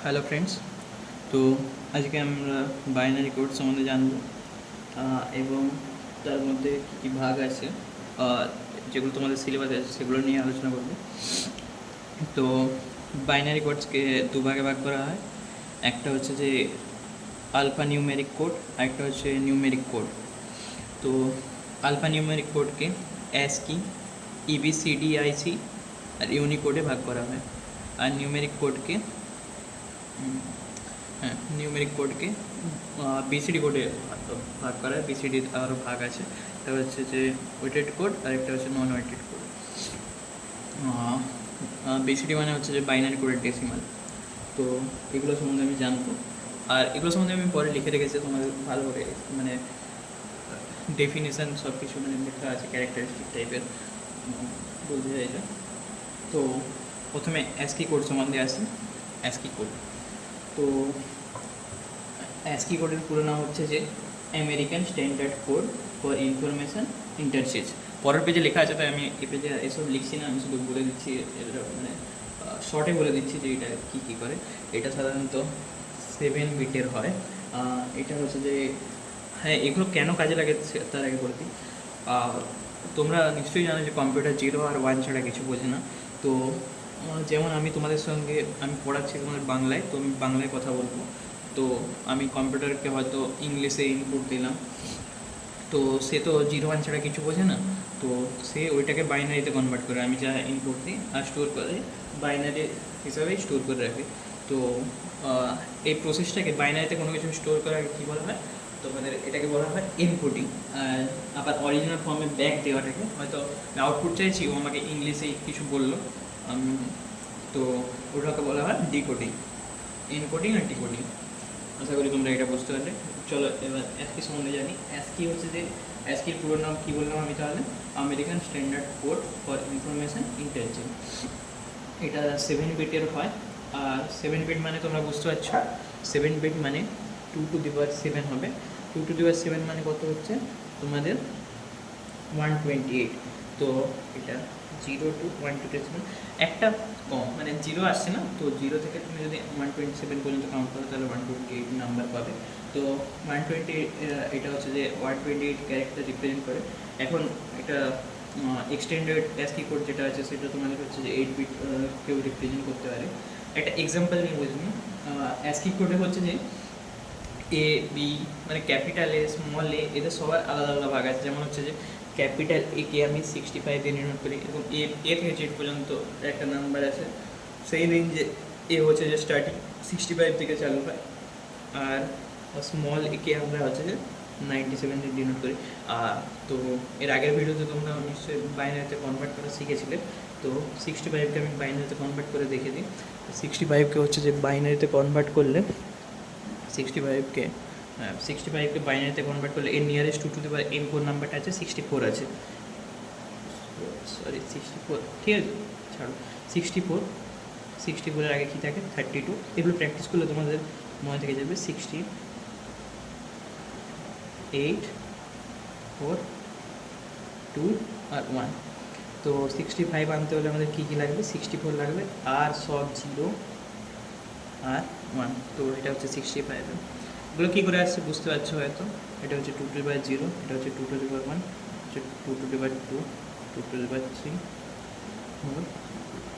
Hello friends. তো আজকে আমরা বাইনারি কোড সম্বন্ধে জানব এবং তার মধ্যে কী কী ভাগ আছে, যেগুলো তোমাদের সিলেবাসে আছে সেগুলো নিয়ে আলোচনা করব। তো বাইনারি কোডসকে দু ভাগে ভাগ করা হয়। একটা হচ্ছে যে আলফা নিউমেরিক কোড, একটা হচ্ছে নিউমেরিক কোড। তো আলফা নিউমেরিক কোডকে অ্যাসকি, ইবিসিডিআইসি আর ইউনিকোডে ভাগ করা হয়। আর নিউমেরিক কোডকে নিউমেরিক কোডকে বিসিডি কোডে ভাগ করা হয়। বিসিডির আরও ভাগ আছে, একটা হচ্ছে যে ওয়েটেড কোড আর একটা হচ্ছে নন ওয়েটেড কোড। বিসিডি মানে হচ্ছে যে বাইনারি কোডের ডেসিমাল। তো এগুলো সম্বন্ধে আমি জানবো, আর এগুলো সম্বন্ধে আমি পরে লিখে রেখেছি, তোমাদের ভালো করে মানে ডেফিনেশান সব কিছু মানে লেখা আছে, ক্যারেক্টারিস্টিক টাইপের বলতে চাইছে। তো প্রথমে অ্যাসকি কোড সম্বন্ধে আসি। অ্যাসকি কোড, তো অ্যাসকি কোডের পুরো নাম হচ্ছে যে American standard code for information interchange. পরের পেজে লেখা আছে, তাই আমি এই পেজে এসব লিখছি না, আমি শুধু বলে দিচ্ছি, মানে শর্টে বলে দিচ্ছি যে এটা কী কী করে। এটা সাধারণত 7 বিটের হয়। এটা হচ্ছে যে হ্যাঁ, এগুলো কেন কাজে লাগে তার আগে বলতে, তোমরা নিশ্চয়ই জানো যে কম্পিউটার 0 আর 1 ছাড়া কিছু বোঝে না। তো যেমন আমি তোমাদের সঙ্গে আমি পড়াচ্ছি তোমাদের বাংলায়, তো আমি বাংলায় কথা বলবো। তো আমি কম্পিউটারকে হয়তো ইংলিশে ইনপুট দিলাম, তো সে তো 0 1 ছাড়া কিছু বোঝে না। তো সে ওইটাকে বাইনারিতে কনভার্ট করে, আমি যা ইনপুট দিই আর স্টোর করে বাইনারি হিসাবে স্টোর করে রাখি। তো এই প্রসেসটাকে বাইনারিতে কোনো কিছু স্টোর করাকে কী বলা হয়, তোমাদের এটাকে বলা হয় এনকোডিং। আর আবার অরিজিনাল ফর্মে ব্যাক দেওয়াটাকে, হয়তো আউটপুট চাইছি, ও আমাকে ইংলিশে কিছু বললো, তো ওটাকে বলা হয় ডিকোডিং। এনকোডিং আর ডিকোডিং, আশা করি তোমরা এটা বুঝতে পারলে। চলো এবার অ্যাসকি সম্বন্ধে জানি। অ্যাসকি হচ্ছে যে, অ্যাসকির পুরো নাম কী বললাম আমি তাহলে, American standard code for information intelligence. এটা 7 বিটের হয়। আর 7 বিট মানে তোমরা বুঝতে পারছো, 7 বিট মানে 2^7 হবে। 2^7 মানে কত হচ্ছে তোমাদের 128। তো এটা 0 to 127, একটা কম, মানে 0 আসছে না, তো 0 থেকে তুমি যদি 127 পর্যন্ত কাউন্ট করো তাহলে 128 নাম্বার পাবে। তো 128 এটা হচ্ছে যে 128 ক্যারেক্টার রিপ্রেজেন্ট করে। এখন এটা এক্সটেন্ডেড অ্যাসকি কোড যেটা আছে সেটা তোমাদের হচ্ছে যে 8 বিট কেউ রিপ্রেজেন্ট করতে পারে। একটা এক্সাম্পল নিয়ে বুঝবি। অ্যাসকি কোডে হচ্ছে যে এ বি, মানে ক্যাপিটাল এ, স্মল এ, এদের সবার আলাদা আলাদা ভাগ আছে। যেমন হচ্ছে যে ক্যাপিটাল এ কে আমি 65 দিয়ে ডিনোট করি, এবং এ থেকে জেড পর্যন্ত একটা নাম্বার আছে, সেই রেঞ্জে এ হচ্ছে যে স্টার্টিং 65 থেকে চালু হয়। আর স্মল এ কে আমরা হচ্ছে যে 97 দিয়ে ডিনোট করি। তো এর আগের ভিডিওতে তোমরা নিশ্চয়ই বাইনারিতে কনভার্ট করা শিখেছিলে। তো 65কে আমি বাইনারিতে কনভার্ট করে দেখে দিই। 65কে হচ্ছে যে বাইনারিতে কনভার্ট করলে 65কে বাইনারিতে কনভার্ট করলে এর নিয়ারেস্ট 2^n কোন নাম্বারটা আছে, 64 আছে। সরি 64, ঠিক আছে, ছাড়ো। 64 আগে কী থাকে, 32। এগুলো প্র্যাকটিস করলে তোমাদের মনে থেকে যাবে। 68, 4, 2 আর 1। তো 65 আনতে হলে আমাদের কী কী লাগবে, 64 লাগবে, আর সব 0 আর 1। তো এটা হচ্ছে 65। এগুলো কী করে আসছে বুঝতে পারছো হয়তো। এটা হচ্ছে 2^0, এটা হচ্ছে 2^1, হচ্ছে 2^2, 2^3, 4,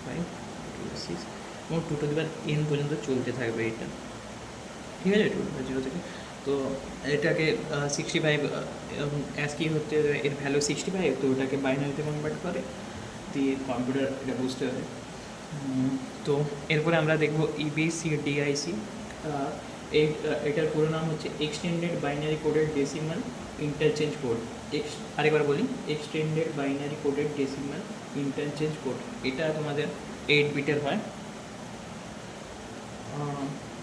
5, 6 এবং 2^n পর্যন্ত চলতে থাকবে এটা, ঠিক আছে, 2^0 থেকে। তো এটাকে 65 অ্যাসকি হচ্ছে এর ভ্যালু 65, তো ওটাকে বাইনারিতে কনভার্ট করে দিয়ে কম্পিউটার এটা বুঝতে হবে। তো এরপরে আমরা দেখব ইবিসিডিআইসি। এটার পুরো নাম হচ্ছে extended binary coded decimal interchange code. আরেকবার বলি, extended binary coded decimal interchange code. এটা তোমাদের 8 বিটের হয়।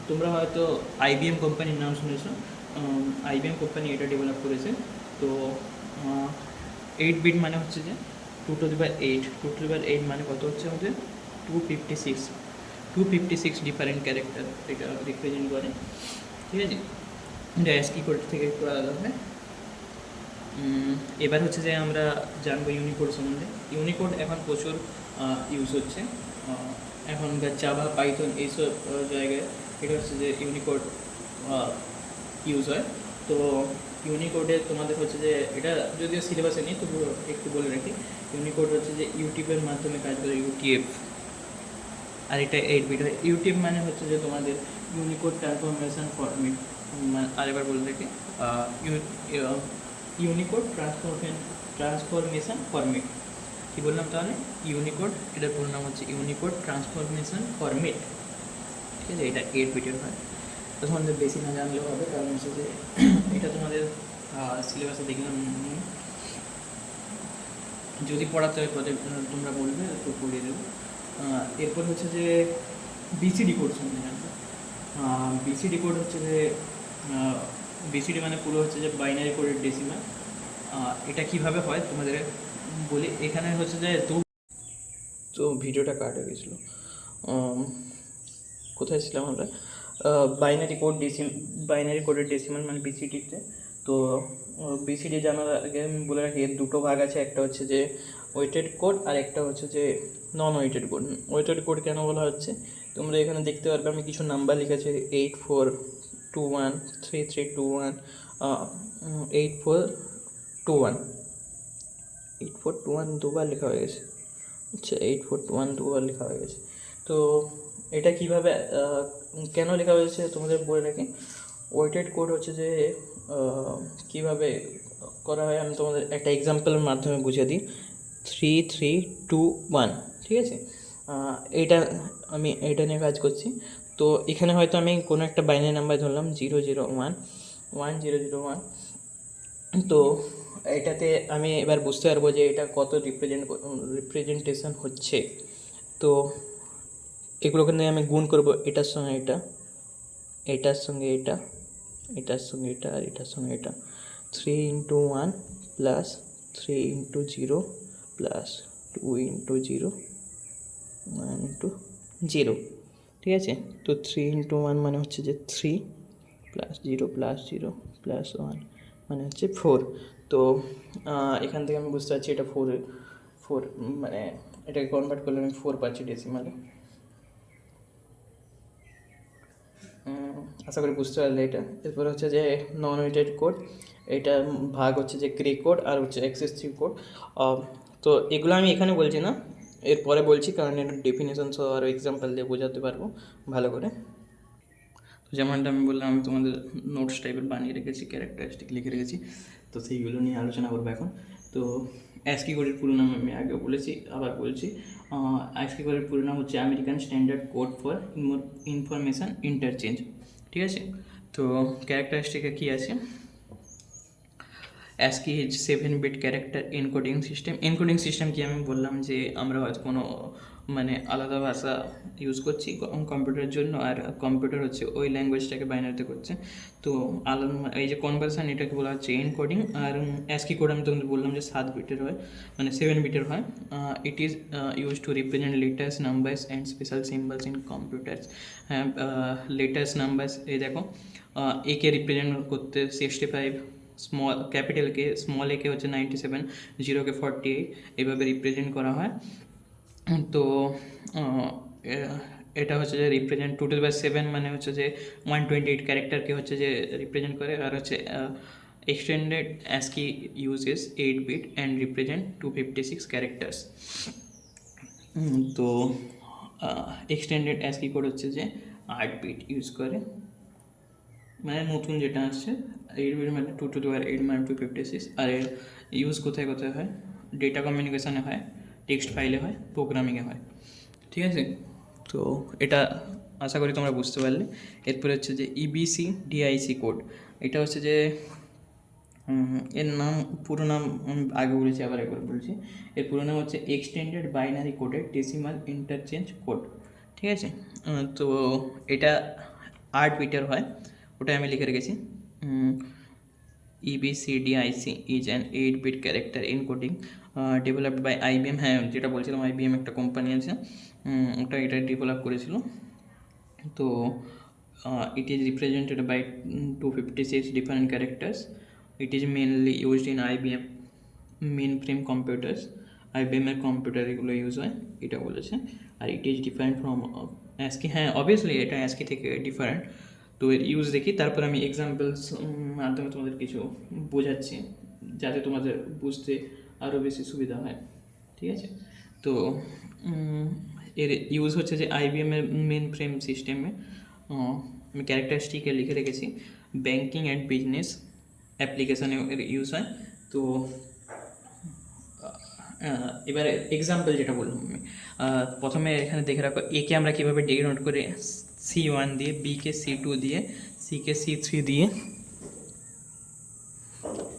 তোমরা হয়তো IBM কোম্পানির নাম শুনেছো। IBM কোম্পানি এটা ডেভেলপ করেছে। তো 8 বিট মানে হচ্ছে যে 2^8, 2^8 মানে কত হচ্ছে আমাদের 256 ডিফারেন্ট ক্যারেক্টার এটা রিপ্রেজেন্ট করে, ঠিক আছে। এটা অ্যাসকি কোড থেকে একটু আলাদা হয়। এবার হচ্ছে যে আমরা জানবো ইউনিকোড সম্বন্ধে। ইউনিকোড এখন প্রচুর ইউজ হচ্ছে, এখন জাভা, পাইথন এইসব জায়গায় এটা হচ্ছে যে ইউনিকোড ইউজ হয়। তো ইউনিকোডে তোমাদের হচ্ছে যে এটা যদিও সিলেবাসে নেই, তবু একটু বলে রাখি, ইউনিকোড হচ্ছে যে ইউটিউবের মাধ্যমে কাজ করে, ইউটিএফ। আর এটা 8 বিট হয়। ইউটিএফ মানে হচ্ছে যে তোমাদের ইউনিকোড ট্রান্সফরমেশন ফরম্যাট, আরেকবার বলে রাখি, ইউনিকোড ট্রান্সফরমেশন ফরম্যাট। কী বললাম তাহলে? ইউনিকোড, এটার পুরো নাম হচ্ছে ইউনিকোড ট্রান্সফরমেশন ফরম্যাট। ঠিক আছে, এটা 8 বিটের হয়। তো তোমাদের বেশি না জানলেও হবে, কারণ হচ্ছে যে এটা তোমাদের সিলেবাসে দেখলাম নেই। যদি পড়াতে হয় পরে তোমরা বলবে, তো পড়িয়ে দেবো। এরপর হচ্ছে যে বিসিডি কোড সম্বন্ধে জানবে। বিসিডি কোড হচ্ছে যে বিসিডি মানে পুরো হচ্ছে যে বাইনারি কোডের ডেসিমাল। এটা কিভাবে হয় তোমাদের বলি। এখানে হচ্ছে যে তো ভিডিওটা কাট হয়ে গেছিলো, কোথায় ছিলাম আমরা? বাইনারি কোডের ডেসিমাল মানে বিসিডিতে। তো বিসিডি জানার আগে আমি বলে রাখি, এর দুটো ভাগ আছে, একটা হচ্ছে যে ওয়েটেড কোড আর একটা হচ্ছে যে নন ওয়েটেড কোড। ওয়েটেড কোড কেন বলা হচ্ছে, তোমরা এখানে দেখতে পারবে আমি কিছু নাম্বার লিখেছি, 8421 3321 8421 8421 দুবার লেখা হয়ে গেছে। আচ্ছা, 8421 দুবার লেখা হয়ে গেছে। তো এটা কীভাবে কেন লেখা হয়েছে তোমাদের বলে রাখি। ওয়েটেড কোড হচ্ছে যে কীভাবে করা হয় আমি তোমাদের একটা এক্সাম্পলের মাধ্যমে বুঝিয়ে দিই। 3321, ঠিক আছে? এইটা নিয়ে কাজ করছি। তো এখানে হয়তো আমি কোনো একটা বাইনারি নাম্বার ধরলাম 001 তো এটাতে আমি এবার বুঝতে পারবো যে এটা কত রিপ্রেজেন্টেশন হচ্ছে। তো এগুলোকে নিয়ে আমি গুণ করব, এটার সঙ্গে এটা, এটার সঙ্গে এটা, এটার সঙ্গে এটা, আর এটার সঙ্গে এটা। 3 × 1 প্লাস 3 × 0 প্লাস 2 × 0 1 × 0, ঠিক আছে? তো 3 × 1 মানে হচ্ছে যে 3 প্লাস 0 প্লাস 0 প্লাস 1 মানে হচ্ছে 4। তো এখান থেকে আমি বুঝতে পারছি এটা 4 মানে এটাকে কনভার্ট করলে আমি 4 পাচ্ছি ডেসিমালে। আশা করি বুঝতে পারলে এটা। এরপর হচ্ছে যে নন ওয়েটেড কোড, এটা ভাগ হচ্ছে যে গ্রে কোড আর হচ্ছে এক্সেসিভ কোড। তো এগুলো আমি এখানে বলছি না, এরপরে বলছি, কারণ এটা ডেফিনেশন সহ আরও এক্সাম্পল দিয়ে বোঝাতে পারবো ভালো করে। তো যেমনটা আমি বললাম, আমি তোমাদের নোটস টাইপের বানিয়ে রেখেছি, ক্যারেক্টারিস্টিক লিখে রেখেছি, তো সেইগুলো নিয়ে আলোচনা করবো এখন। তো অ্যাসকি কোডের পুরো নাম আমি আগে বলেছি, আবার বলছি। অ্যাসকি কোডের পুরো নাম হচ্ছে American standard code for information interchange, ঠিক আছে? তো ক্যারেক্টারিস্টিকে কী আছে? ASCII is 7-bit character encoding system. Encoding system কি আমি বললাম যে আমরা হয়তো কোনো মানে আলাদা ভাষা ইউজ করছি কম্পিউটারের জন্য, আর কম্পিউটার হচ্ছে ওই ল্যাঙ্গুয়েজটাকে বাইনারিতে করছে। তো আলাদা এই যে কনভার্সন, এটাকে বলা হচ্ছে এনকোডিং। আর ASCII কোড আমি তোমাদের বললাম যে 7 বিটের হয়, মানে 7 বিটের হয়। It is use to represent letters, numbers and special symbols in computers. হ্যাঁ, লেটার্স, নাম্বারস, এই দেখো, একে রিপ্রেজেন্ট করতে 65, ক্যাপিটালকে স্মল একে হচ্ছে 97, জিরোকে 48, এভাবে রিপ্রেজেন্ট করা হয়। তো এটা হচ্ছে যে রিপ্রেজেন্ট 2^7 মানে হচ্ছে যে 128 ক্যারেক্টারকে হচ্ছে যে রিপ্রেজেন্ট করে। আর হচ্ছে extended ASCII uses 8 bit and represent 256 characters. তো এক্সটেন্ডেড ASCII কোড হচ্ছে যে 8 বিট ইউজ করে, মানে নতুন যেটা আসছে 8 বিট মানে 2^8 মানে 256। আর এর ইউজ কোথায় কোথায় হয়? ডেটা কমিউনিকেশানে হয়, টেক্সট ফাইলে হয়, প্রোগ্রামিংয়ে হয়, ঠিক আছে? তো এটা আশা করি তোমরা বুঝতে পারলে। এরপরে হচ্ছে যে EBC DIC কোড, এটা হচ্ছে যে এর নাম, পুরো নাম আমি আগে বলেছি, আবার একবার বলছি। এর পুরো নাম হচ্ছে এক্সটেন্ডেড বাইনারি কোডের ডেসিমাল ইন্টারচেঞ্জ কোড, ঠিক আছে? তো এটা 8 বিটের হয়, ওটা আমি লিখে রেখেছি। EBCDIC is an 8-bit character encoding developed by IBM। হ্যাঁ, যেটা বলছিলাম, IBM একটা কোম্পানি আছে, এটা ডেভেলপ করেছিল। তো it is represented by 256 different characters. It is mainly used in IBM mainframe computers। IBM এর কম্পিউটার এগুলো ইউজ হয়, এটা বলেছে। আর it is different from ASCII, হ্যাঁ অবভিয়াসলি এটা অ্যাসকি থেকে ডিফারেন্ট। তো এর ইউজ দেখি, তারপর আমি এক্সাম্পলস মাধ্যমে তোমাদের কিছু বোঝাচ্ছি, যাতে তোমাদের বুঝতে আরও বেশি সুবিধা হয়। ঠিক আছে, তো এর ইউজ হচ্ছে যে আইবিএম এর মেন ফ্রেম সিস্টেমে। আমি ক্যারেক্টারিস্টিকে লিখে রেখেছি, ব্যাঙ্কিং অ্যান্ড বিজনেস অ্যাপ্লিকেশানে এর ইউজ হয়। তো এবারে এক্সাম্পল যেটা বললাম আমি, প্রথমে এখানে দেখে রাখো, একে আমরা কীভাবে ডিনোট করে C1 দিয়ে, বিকে C2 দিয়ে, সিকে C3 দিয়ে,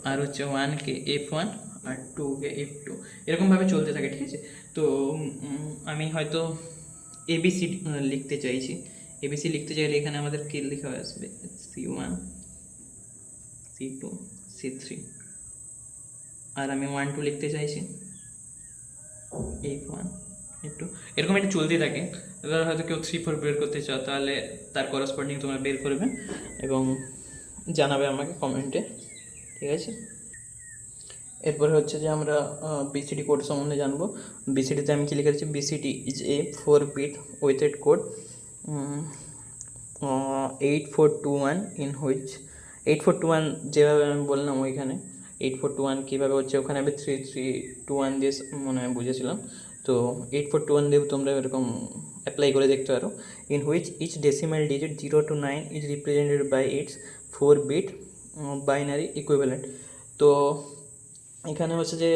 আর হচ্ছে 1কে F1 আর 2কে F2, এরকমভাবে চলতে থাকে। ঠিক আছে, তো আমি হয়তো এবিসি লিখতে চাইছি। এবিসি লিখতে চাইলে এখানে আমাদের কী লেখা আসবে, C1 C2 C3, আর আমি 1 2 লিখতে চাইছি F1 F2, এরকম একটা চলতেই থাকে। এবার হয়তো কেউ 3 4 বের করতে চাও, তাহলে তার করসপন্ডিং তোমরা বের করবে এবং জানাবে আমাকে কমেন্টে। ঠিক আছে, এরপরে হচ্ছে যে আমরা বিসিডি কোড সম্বন্ধে জানবো। বিসিডিতে আমি কী লিখে রেখেছি, BCD is a 4-bit weighted code 8421 in which 8421 যেভাবে আমি বললাম ওইখানে 8421 কীভাবে হচ্ছে, ওখানে আমি 3321 দিয়ে মনে হয় বুঝেছিলাম। তো 8421 দিয়েও তোমরা এরকম অ্যাপ্লাই করে দেখতে পারো। In which each decimal digit 0 to 9 is represented by its 4-bit binary equivalent. তো এখানে হচ্ছে যে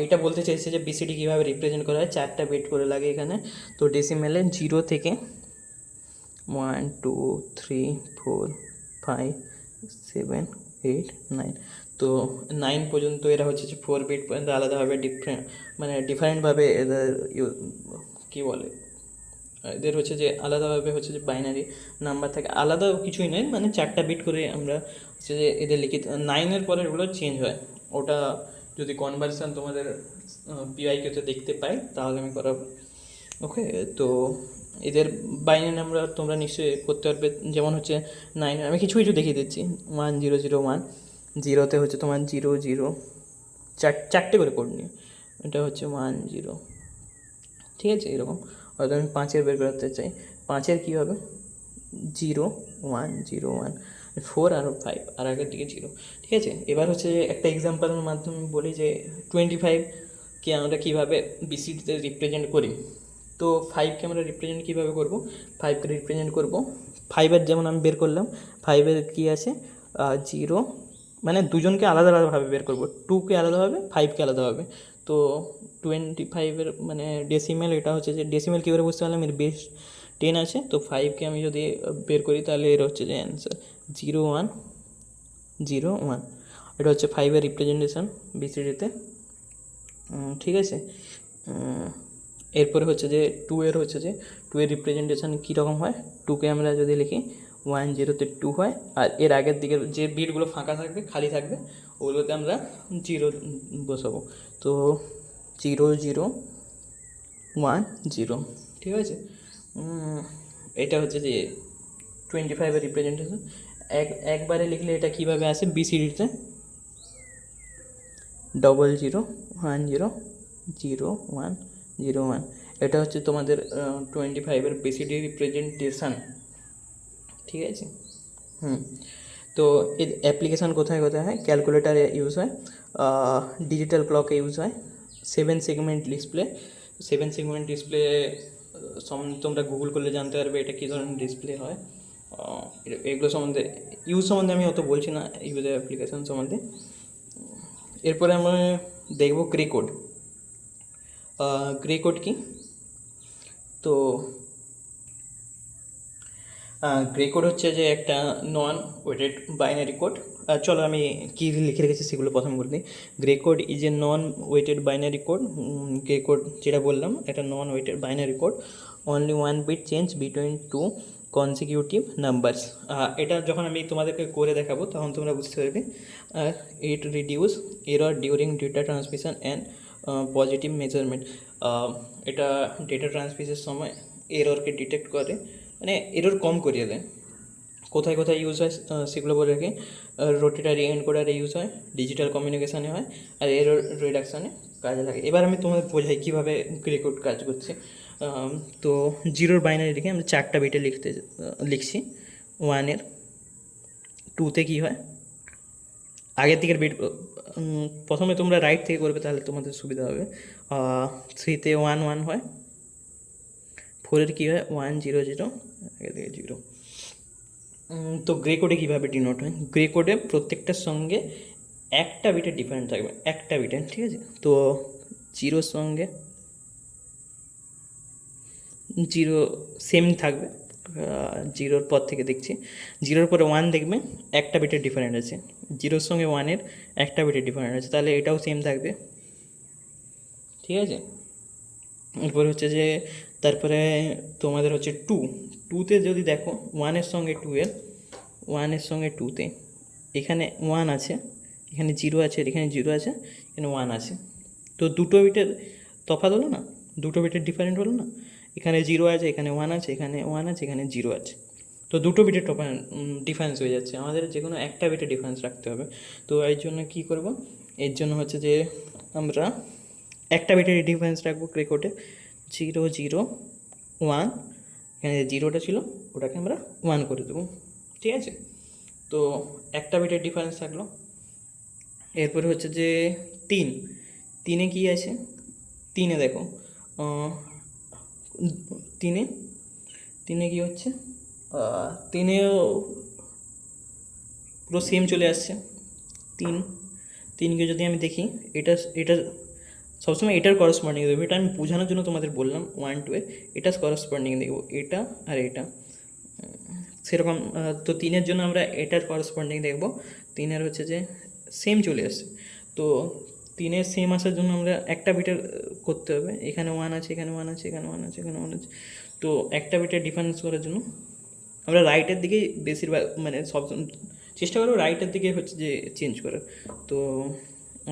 এটা বলতে চাইছে যে বিসিডি কীভাবে রিপ্রেজেন্ট করা হয়, 4টা বিট করে লাগে এখানে। তো ডেসিমেলে 0 থেকে 1 2 3 4 5 7 8 9, তো 9 পর্যন্ত এরা হচ্ছে যে 4 বিট পর্যন্ত আলাদাভাবে ডিফারেন্টভাবে এদের কী বলে, এদের হচ্ছে যে আলাদাভাবে হচ্ছে যে বাইনারি নাম্বার থাকে, আলাদা কিছুই নয়, মানে 4টা বিট করে আমরা হচ্ছে যে এদের লিখি। 9-এর পরে ওগুলো চেঞ্জ হয়, ওটা যদি কনভার্সন তোমাদের পিআইকিউতে দেখতে পাই তাহলে আমি করাবো। ওকে, তো এদের বাইনারি আমরা তোমরা নিশ্চয়ই করতে পারবে, যেমন হচ্ছে 9, আমি কিছু কিছু দেখিয়ে দিচ্ছি। 1 0 0 1, 0তে হচ্ছে তোমার 0 0, চারটে করে কোড নিয়ে, এটা হচ্ছে 1 0। ঠিক আছে, এরকম হয়তো আমি 5-এর বের করতে চাই, 5-এর কী হবে 0 1 0 1, 4 আর 5, আর আগের দিকে 0। ঠিক আছে, এবার হচ্ছে একটা এক্সাম্পলের মাধ্যমে বলি যে 25কে আমরা কীভাবে বিসিডিতে রিপ্রেজেন্ট করি। তো 5কে আমরা রিপ্রেজেন্ট কীভাবে করব, 5কে রিপ্রেজেন্ট করব 5-এর যেমন আমি বের করলাম, 5-এর কী আছে 0, মানে দুজনকে আলাদা আলাদাভাবে বের করব, 2কে আলাদাভাবে 5কে আলাদাভাবে। তো 25-এর মানে ডেসিমেল, এটা হচ্ছে যে ডেসিমেল কী করে বুঝতে পারলাম, এর বেস 10 আছে। তো 5কে আমি যদি বের করি তাহলে এর হচ্ছে যে অ্যান্সার 0 1 0 1, এটা হচ্ছে 5-এর রিপ্রেজেন্টেশন বিসিডিতে। ঠিক আছে, এরপরে হচ্ছে যে 2-এর হচ্ছে যে 2-এর রিপ্রেজেন্টেশন কীরকম হয়, 2কে আমরা যদি লিখি 1 0-তে 2 হয়, আর এর আগের দিকের যে বিটগুলো ফাঁকা থাকবে খালি থাকবে ওগুলোতে আমরা 0 বসাবো। তো 0 0 1 0। ঠিক আছে, এটা হচ্ছে যে 25-এর রিপ্রেজেন্টেশন। একবারে লিখলে এটা কীভাবে আসে, বিসিডিতে 0 0 1 0 0 1 0 1, এটা হচ্ছে তোমাদের 25-এর বিসিডি রিপ্রেজেন্টেশন। ঠিক আছে, তো এর অ্যাপ্লিকেশান কোথায় কোথায় হয়, ক্যালকুলেটারে ইউজ হয়, ডিজিটাল ক্লকে ইউজ হয়, 7 সেগমেন্ট ডিসপ্লে। 7 সেগমেন্ট ডিসপ্লে সম্বন্ধে তোমরা গুগল করলে জানতে পারবে এটা কী ধরনের ডিসপ্লে হয়। এগুলো সম্বন্ধে ইউজ সম্বন্ধে আমি অত বলছি না, ইউজের অ্যাপ্লিকেশান সম্বন্ধে। এরপরে আমরা দেখব গ্রে কোড। গ্রে কোড কি, তো গ্রে কোড হচ্ছে যে একটা নন ওয়েটেড বাইনারি কোড। চলো আমি কী লিখে রেখেছি সেগুলো প্রথম বলে দিই। Gray code is a non weighted binary code. Gray code যেটা বললাম এটা non weighted binary code, only 1 bit change between 2 consecutive numbers. এটা যখন আমি তোমাদেরকে করে দেখাবো তখন তোমরা বুঝতে পারবে। It reduce error during data transmission and positive measurement. এটা ডেটা ট্রান্সমিশনের সময় এররকে ডিটেক্ট করে, মানে এরর কম করিয়ে দেয়। কোথায় কোথায় ইউজ হয় সেগুলো বলে রাখি। রোটেটারি এনকোডারে ইউজ হয়, ডিজিটাল কমিউনিকেশানে হয়, আর এরর রিডাকশানে কাজে লাগে। এবার আমি তোমাদের বোঝাই কীভাবে গ্রে কোড কাজ করছে। তো জিরোর বাইনারি লিখে আমরা 4টা বিটে লিখছি। 1-এর 2-তে কী হয়, আগের দিকের বিট প্রথমে তোমরা রাইট থেকে করবে তাহলে তোমাদের সুবিধা হবে। 3-তে 1-1 হয়, 4-এর কী হয় 1-0-0, আগে থেকে 0। তো গ্রে কোডে কীভাবে ডিনোট হয়, গ্রে কোডে প্রত্যেকটার সঙ্গে একটা বিটের ডিফারেন্স থাকবে, একটা বিটের, ঠিক আছে। তো 0-র সঙ্গে 0 সেম থাকবে, 0-র পর থেকে দেখছি 0-র পরে 1 দেখবে একটা বিটের ডিফারেন্স আছে, 0-র সঙ্গে 1-এর একটা বিটের ডিফারেন্স আছে, তাহলে এটাও সেম থাকবে, ঠিক আছে। এরপরে হচ্ছে যে তারপরে তোমাদের হচ্ছে 2-তে যদি দেখো 1-এর সঙ্গে 2-তে এখানে 1 আছে, এখানে 0 আছে, এখানে 0 আছে, এখানে 1 আছে, তো দুটো বিটের তফাৎ হলো না, দুটো বিটের ডিফারেন্ট হলো না, এখানে 0 আছে, এখানে 1 আছে, এখানে 1 আছে, এখানে 0 আছে, তো দুটো বিটের ডিফারেন্স হয়ে যাচ্ছে, আমাদের যে কোনো একটা বিটের ডিফারেন্স রাখতে হবে। তো এর জন্য কী করব, এর জন্য হচ্ছে যে আমরা একটা বিটের ডিফারেন্স রাখবো গ্রে কোডে, 0-0-1, এখানে যে 0টা ছিল ওটাকে আমরা 1 করে দেবো, ঠিক আছে। তো একটা বিটের ডিফারেন্স থাকলো। এরপরে হচ্ছে যে 3-এ কী আছে, 3-এ দেখো 3-এ কী হচ্ছে, 3-এও পুরো সেম চলে আসছে। 3কে যদি আমি দেখি, এটা সবসময় এটার করসপন্ডিং দেখবো, এটা আমি বোঝানোর জন্য তোমাদের বললাম 1-2-এর এটা করসপন্ডিং দেখবো, এটা আর এটা সেরকম। তো 3-এর জন্য আমরা এটার করসপন্ডিং দেখবো, 3-এর হচ্ছে যে সেম চলে আসছে, তো 3-এর সেম আসার জন্য আমরা একটা বিটের করতে হবে, এখানে 1 আছে, এখানে 1 আছে, এখানে 1 আছে, এখানে 1 আছে, তো একটা বিটের ডিফারেন্স করার জন্য আমরা রাইটের দিকেই বেশিরভাগ মানে সব চেষ্টা করবো রাইটের দিকে হচ্ছে যে চেঞ্জ করার। তো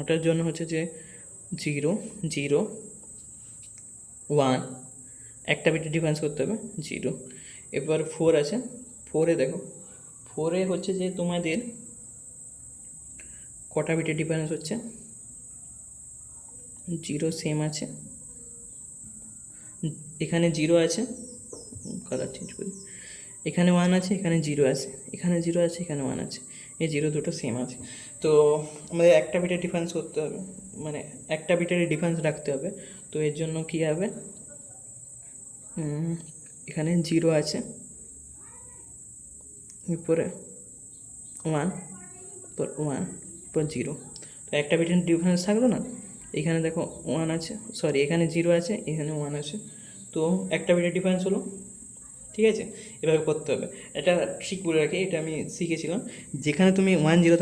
ওটার জন্য হচ্ছে যে 0-0-1 একটা বিটের ডিফারেন্স করতে হবে 0। এবার 4 আছে, 4-এ দেখো 4-এ হচ্ছে যে তোমাদের কটা বিটের ডিফারেন্স হচ্ছে, 0 সেম আছে, এখানে 0 আছে, কালার চেঞ্জ করি, এখানে 1 আছে, এখানে 0 আছে, এখানে 0 আছে, এখানে 1 আছে, এই 0 দুটো সেম আছে, তো আমাদের একটা বিটের ডিফারেন্স করতে হবে, মানে একটা বিটের ডিফারেন্স রাখতে হবে। তো এর জন্য কী হবে, এখানে 0 আছে, উপরে 1, পর 1, পর 0, তো একটা বিটের ডিফারেন্স থাকলো না, এখানে দেখো 1 আছে, সরি এখানে 0 আছে, এখানে 1 আছে, তো একটা বিটের ডিফারেন্স হলো, ঠিক আছে। এভাবে করতে হবে, এটা ঠিক বলে রাখি, এটা আমি শিখেছিলাম, যেখানে তুমি 1-0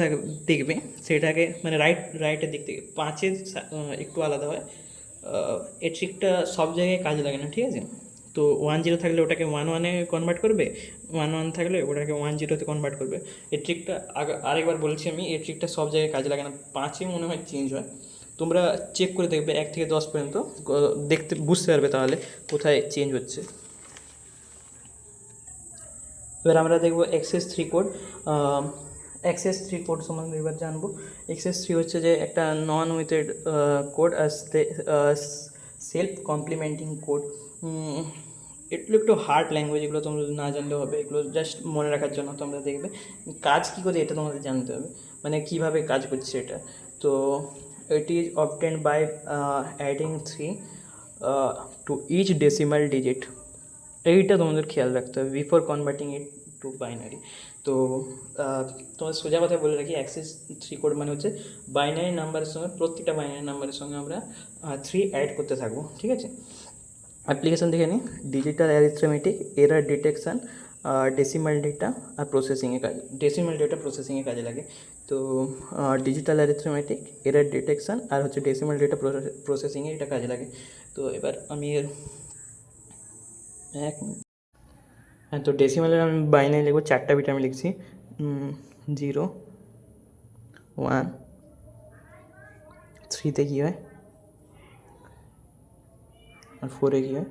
দেখবে সেটাকে মানে রাইটের দিক থেকে 5-এর একটু আলাদা হয়, এই ট্রিকটা সব জায়গায় কাজে লাগে না, ঠিক আছে। তো 1-0 থাকলে ওটাকে 1-1-এ কনভার্ট করবে, 1-1 থাকলে ওটাকে 1-0-তে কনভার্ট করবে, এই ট্রিকটা আরেকবার বলছি আমি, এই ট্রিকটা সব জায়গায় কাজে লাগে না, 5-এ মনে হয় চেঞ্জ হয়, তোমরা চেক করে দেখবে 1 থেকে 10 পর্যন্ত, দেখতে বুঝতে পারবে তাহলে কোথায় চেঞ্জ হচ্ছে। এবার আমরা দেখবো XS3 কোড। XS3 কোড সম্বন্ধে এবার জানবো। XS3 হচ্ছে যে একটা নন উইথেড কোড, সেলফ কমপ্লিমেন্টিং কোড। এগুলো একটু হার্ড ল্যাঙ্গুয়েজ, এগুলো তোমরা না জানলেও হবে, এগুলো জাস্ট মনে রাখার জন্য তোমরা দেখবে, কাজ কী করে এটা তোমাদের জানতে হবে, মানে কীভাবে কাজ করছে এটা। তো it is obtained by adding 3 to each decimal digit, এইটা তোমাদের খেয়াল রাখতে হবে before converting it to binary. তো তোমার সোজা কথা বলে রাখি, XS3 কোড মানে হচ্ছে বাইনারি নাম্বারের সঙ্গে, প্রত্যেকটা বাইনারি নাম্বারের সঙ্গে আমরা 3 অ্যাড করতে থাকবো, ঠিক আছে। অ্যাপ্লিকেশন দেখে নিই, digital arithmetic, error detection, decimal data আর প্রসেসিংয়ে ডেসিমাল ডেটা প্রসেসিংয়ে কাজে লাগে। তো ডিজিটাল অ্যারিথমেটিক, এরার ডিটেকশান আর হচ্ছে ডেসিমাল ডেটা প্রসেসিংয়ে এটা কাজে লাগে। তো এবার আমি হ্যাঁ, তো ডেসিমালের আমি বাইনারি লিখবো, 4টা বিট আমি লিখছি, 0, 1, 3-তে কী হয় আর 4-এ কী হয়,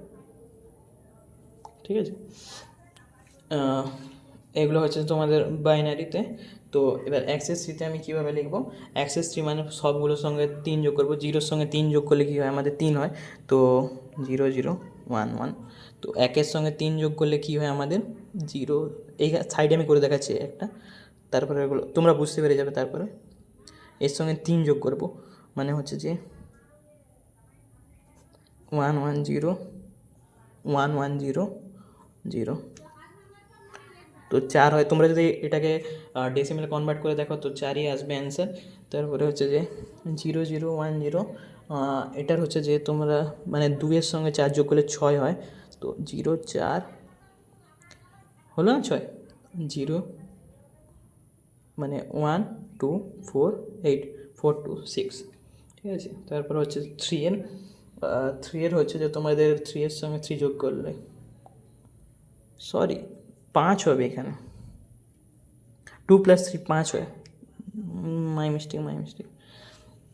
ঠিক আছে। এগুলো হচ্ছে তোমাদের বাইনারিতে। তো এবার XS3-তে আমি কীভাবে লিখবো, XS3 মানে সবগুলোর সঙ্গে 3 যোগ করবো, 0-র সঙ্গে 3 যোগ করলে কী হয়, আমাদের 3 হয়, তো 0, 0, ওয়ান ওয়ান। তো একের সঙ্গে 3 যোগ করলে কী হয় আমাদের 0, এই সাইডে আমি করে দেখাচ্ছি একটা, তারপরে এগুলো তোমরা বুঝতে পেরে যাবে। তারপরে এর সঙ্গে 3 যোগ করব, মানে হচ্ছে যে 1 1 0 1 1 0 0। তো 4 হয়, তোমরা যদি এটাকে ডেসিমেলে কনভার্ট করে দেখো তো 4ই আসবে অ্যান্সার। তারপরে হচ্ছে যে 0 0 1 0, এটার হচ্ছে যে তোমরা মানে 2-এর সঙ্গে 4 যোগ করলে 6 হয়। তো 0 4 হলো না 6, 0 মানে 1 2 4 8 4 2 6, ঠিক আছে। তারপর হচ্ছে 3 এর হচ্ছে যে তোমাদের 3-এর সঙ্গে 3 যোগ করলে, সরি 5 হবে এখানে, 2 + 3 5 হয়, মাই মিস্টেক।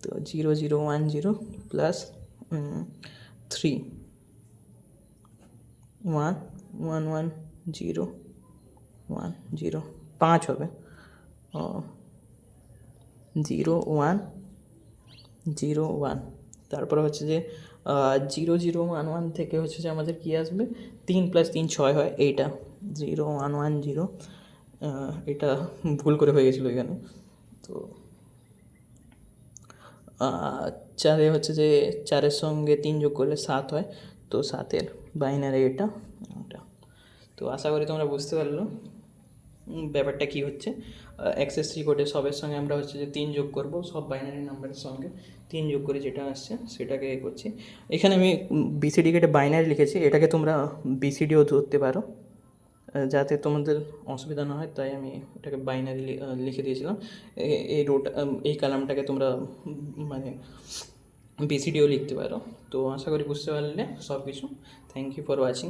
তো 0 0 1 0 প্লাস 3 1 1 1 0 1 0 5 হবে, 0 1 0 1। তারপরে হচ্ছে যে 0 0 1 1 থেকে হচ্ছে যে আমাদের কী আসবে, 3 + 3 6 হয়, এইটা 0 1 1 0, এটা ভুল করে হয়ে গেছিলো এখানে। তো 4 হচ্ছে যে 4-এর সঙ্গে 3 যোগ করলে 7 হয়, তো 7-এর বাইনারি এটা। তো আশা করি তোমরা বুঝতে পারলো ব্যাপারটা কী হচ্ছে। অ্যাক্সেস কোডে সবের সঙ্গে আমরা হচ্ছে যে 3 যোগ করব, সব বাইনারি নাম্বারের সঙ্গে 3 যোগ করে যেটা আসছে সেটাকে করছি। এখানে আমি বিসিডি কেটে বাইনারি লিখেছি, এটাকে তোমরা বিসিডিও ধরতে পারো, যাতে তোমাদের অসুবিধা না হয়, তাই আমি এটাকে বাইনারি লিখে দিয়েছিলাম। এই এই কালামটাকে তোমরা মানে বিসিডিও লিখতে পারো। তো আশা করি বুঝতে পারলে সব কিছু। Thank you for watching.